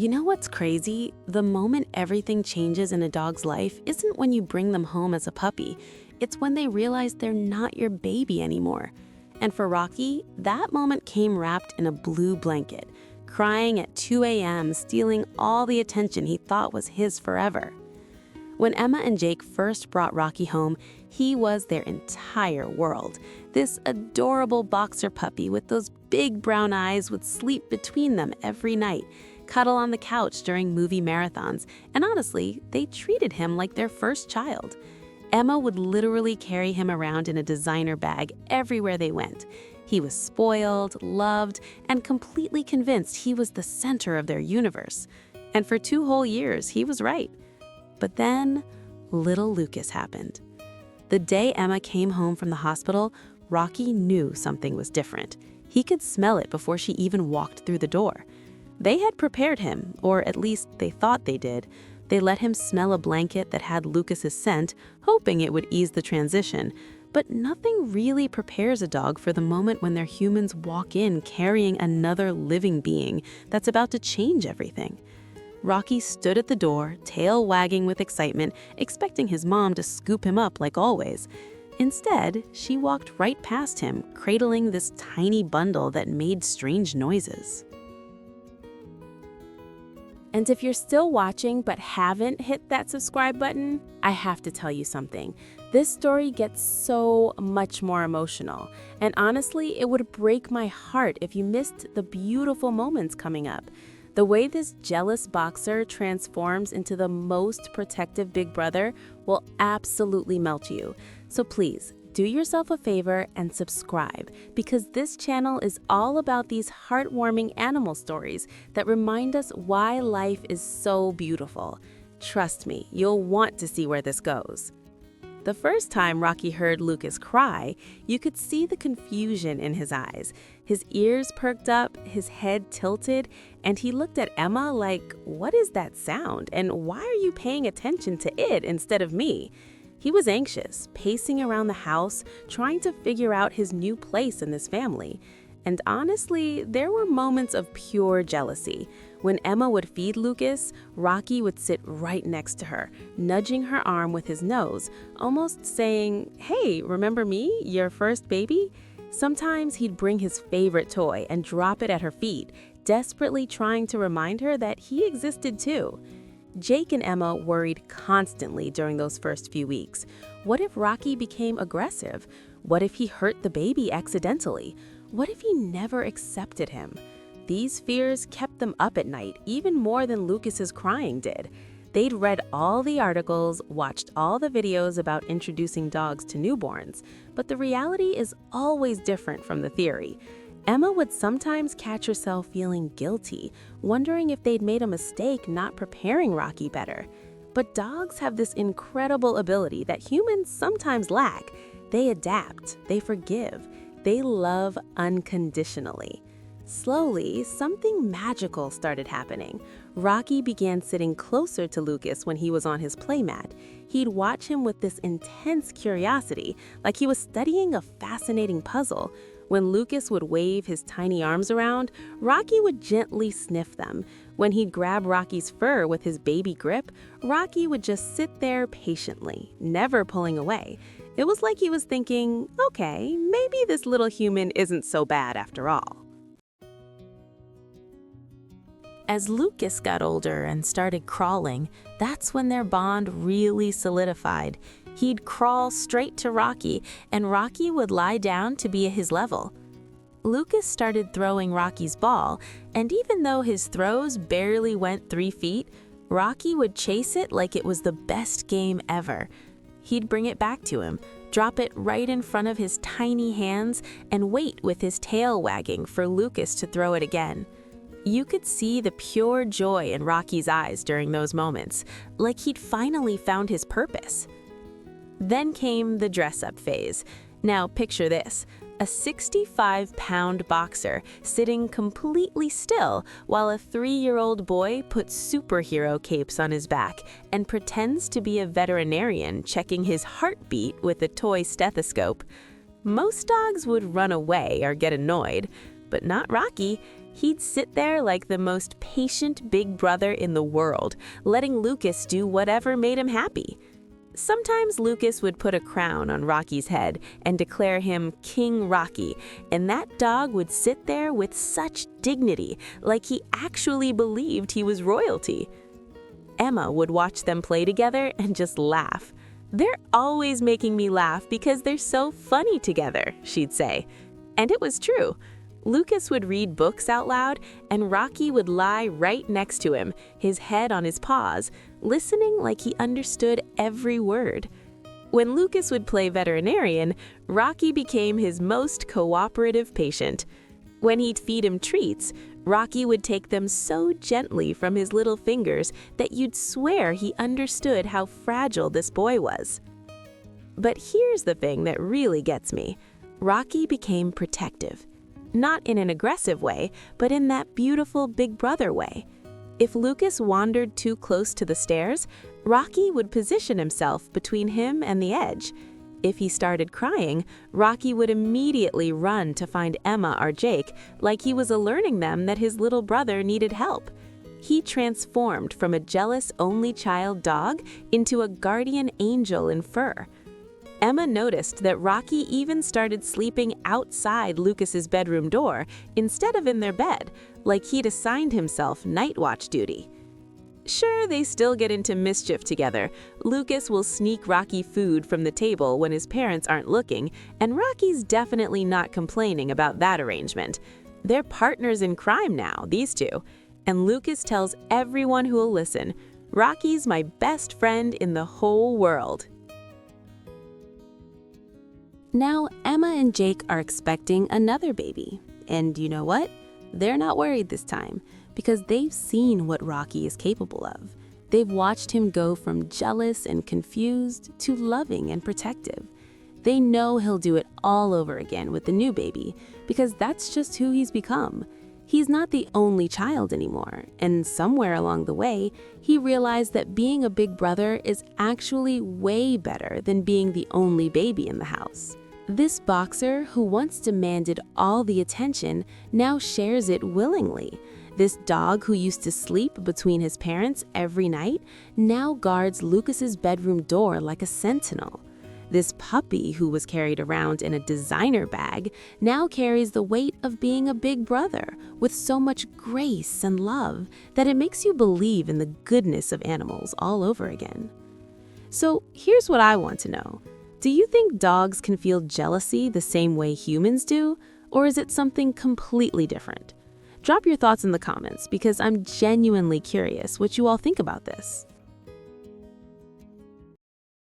You know what's crazy? The moment everything changes in a dog's life isn't when you bring them home as a puppy. It's when they realize they're not your baby anymore. And for Rocky, that moment came wrapped in a blue blanket, crying at 2 a.m., stealing all the attention he thought was his forever. When Emma and Jake first brought Rocky home, he was their entire world. This adorable boxer puppy with those big brown eyes would sleep between them every night, cuddle on the couch during movie marathons, and honestly, they treated him like their first child. Emma would literally carry him around in a designer bag everywhere they went. He was spoiled, loved, and completely convinced he was the center of their universe. And for 2 whole years, he was right. But then, little Lucas happened. The day Emma came home from the hospital, Rocky knew something was different. He could smell it before she even walked through the door. They had prepared him, or at least they thought they did. They let him smell a blanket that had Lucas's scent, hoping it would ease the transition. But nothing really prepares a dog for the moment when their humans walk in carrying another living being that's about to change everything. Rocky stood at the door, tail wagging with excitement, expecting his mom to scoop him up like always. Instead, she walked right past him, cradling this tiny bundle that made strange noises. And if you're still watching but haven't hit that subscribe button, I have to tell you something. This story gets so much more emotional. And honestly, it would break my heart if you missed the beautiful moments coming up. The way this jealous boxer transforms into the most protective big brother will absolutely melt you. So please, do yourself a favor and subscribe, because this channel is all about these heartwarming animal stories that remind us why life is so beautiful. Trust me, you'll want to see where this goes. The first time Rocky heard Lucas cry, you could see the confusion in his eyes. His ears perked up, his head tilted, and he looked at Emma like, "What is that sound? And why are you paying attention to it instead of me?" He was anxious, pacing around the house, trying to figure out his new place in this family. And honestly, there were moments of pure jealousy. When Emma would feed Lucas, Rocky would sit right next to her, nudging her arm with his nose, almost saying, "Hey, remember me, your first baby?" Sometimes he'd bring his favorite toy and drop it at her feet, desperately trying to remind her that he existed too. Jake and Emma worried constantly during those first few weeks. What if Rocky became aggressive? What if he hurt the baby accidentally? What if he never accepted him? These fears kept them up at night, even more than Lucas's crying did. They'd read all the articles, watched all the videos about introducing dogs to newborns, but the reality is always different from the theory. Emma would sometimes catch herself feeling guilty, wondering if they'd made a mistake not preparing Rocky better. But dogs have this incredible ability that humans sometimes lack. They adapt, they forgive, they love unconditionally. Slowly, something magical started happening. Rocky began sitting closer to Lucas when he was on his playmat. He'd watch him with this intense curiosity, like he was studying a fascinating puzzle. When Lucas would wave his tiny arms around, Rocky would gently sniff them. When he'd grab Rocky's fur with his baby grip, Rocky would just sit there patiently, never pulling away. It was like he was thinking, okay, maybe this little human isn't so bad after all. As Lucas got older and started crawling, that's when their bond really solidified. He'd crawl straight to Rocky, and Rocky would lie down to be at his level. Lucas started throwing Rocky's ball, and even though his throws barely went 3 feet, Rocky would chase it like it was the best game ever. He'd bring it back to him, drop it right in front of his tiny hands, and wait with his tail wagging for Lucas to throw it again. You could see the pure joy in Rocky's eyes during those moments, like he'd finally found his purpose. Then came the dress-up phase. Now picture this, a 65-pound boxer sitting completely still while a 3-year-old boy puts superhero capes on his back and pretends to be a veterinarian checking his heartbeat with a toy stethoscope. Most dogs would run away or get annoyed, but not Rocky. He'd sit there like the most patient big brother in the world, letting Lucas do whatever made him happy. Sometimes Lucas would put a crown on Rocky's head and declare him King Rocky, and that dog would sit there with such dignity, like he actually believed he was royalty. Emma would watch them play together and just laugh. "They're always making me laugh because they're so funny together," she'd say. And it was true. Lucas would read books out loud, and Rocky would lie right next to him, his head on his paws, listening like he understood every word. When Lucas would play veterinarian, Rocky became his most cooperative patient. When he'd feed him treats, Rocky would take them so gently from his little fingers that you'd swear he understood how fragile this boy was. But here's the thing that really gets me. Rocky became protective. Not in an aggressive way, but in that beautiful big brother way. If Lucas wandered too close to the stairs, Rocky would position himself between him and the edge. If he started crying, Rocky would immediately run to find Emma or Jake, like he was alerting them that his little brother needed help. He transformed from a jealous only child dog into a guardian angel in fur. Emma noticed that Rocky even started sleeping outside Lucas's bedroom door instead of in their bed, like he'd assigned himself night watch duty. Sure, they still get into mischief together. Lucas will sneak Rocky food from the table when his parents aren't looking, and Rocky's definitely not complaining about that arrangement. They're partners in crime now, these two. And Lucas tells everyone who'll listen, "Rocky's my best friend in the whole world." Now, Emma and Jake are expecting another baby. And you know what? They're not worried this time, because they've seen what Rocky is capable of. They've watched him go from jealous and confused to loving and protective. They know he'll do it all over again with the new baby, because that's just who he's become. He's not the only child anymore, and somewhere along the way, he realized that being a big brother is actually way better than being the only baby in the house. This boxer, who once demanded all the attention, now shares it willingly. This dog, who used to sleep between his parents every night, now guards Lucas's bedroom door like a sentinel. This puppy, who was carried around in a designer bag, now carries the weight of being a big brother with so much grace and love that it makes you believe in the goodness of animals all over again. So here's what I want to know. Do you think dogs can feel jealousy the same way humans do, or is it something completely different? Drop your thoughts in the comments because I'm genuinely curious what you all think about this.